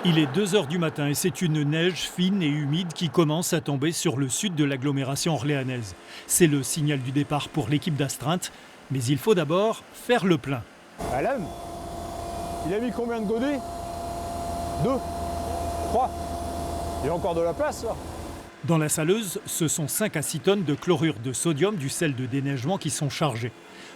Il est 2 heures du matin et c'est une neige fine et humide qui commence à tomber sur le sud de l'agglomération orléanaise. C'est le signal du départ pour l'équipe d'astreinte, mais il faut d'abord faire le plein. Alain, il a mis combien de godets? 2, 3. Il y a encore de la place là. Dans la saleuse, ce sont 5 à 6 tonnes de chlorure de sodium, du sel de déneigement qui sont chargés.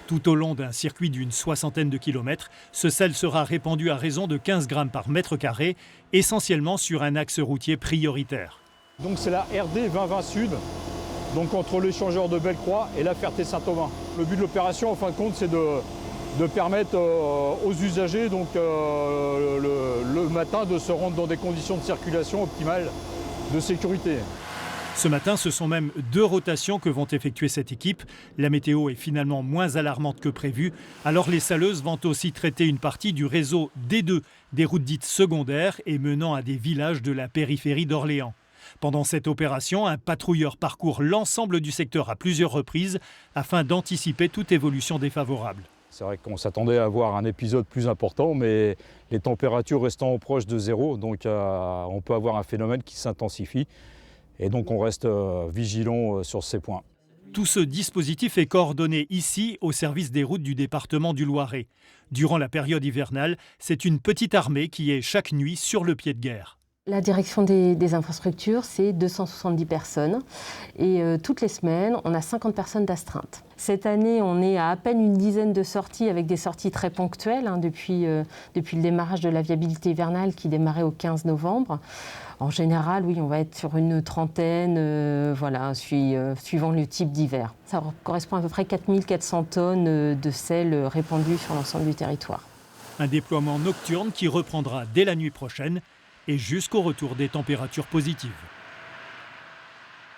Tout au long d'un circuit d'une 60aine de kilomètres, ce sel sera répandu à raison de 15 grammes par mètre carré, essentiellement sur un axe routier prioritaire. Donc c'est la RD 2020 Sud, donc entre l'échangeur de Bellecroix et la Ferté-Saint-Aubin. Le but de l'opération, en fin de compte, c'est de permettre aux usagers donc, le matin de se rendre dans des conditions de circulation optimales de sécurité. Ce matin, ce sont même 2 rotations que vont effectuer cette équipe. La météo est finalement moins alarmante que prévu. Alors les saleuses vont aussi traiter une partie du réseau D2, des routes dites secondaires et menant à des villages de la périphérie d'Orléans. Pendant cette opération, un patrouilleur parcourt l'ensemble du secteur à plusieurs reprises afin d'anticiper toute évolution défavorable. C'est vrai qu'on s'attendait à avoir un épisode plus important, mais les températures restant proches de zéro, donc on peut avoir un phénomène qui s'intensifie. Et donc on reste vigilant sur ces points. Tout ce dispositif est coordonné ici au service des routes du département du Loiret. Durant la période hivernale, c'est une petite armée qui est chaque nuit sur le pied de guerre. La direction des infrastructures, c'est 270 personnes et toutes les semaines, on a 50 personnes d'astreinte. Cette année, on est à peine une dizaine de sorties avec des sorties très ponctuelles depuis le démarrage de la viabilité hivernale qui démarrait au 15 novembre. En général, oui, on va être sur une trentaine, suivant le type d'hiver. Ça correspond à peu près 4400 tonnes de sel répandu sur l'ensemble du territoire. Un déploiement nocturne qui reprendra dès la nuit prochaine et jusqu'au retour des températures positives.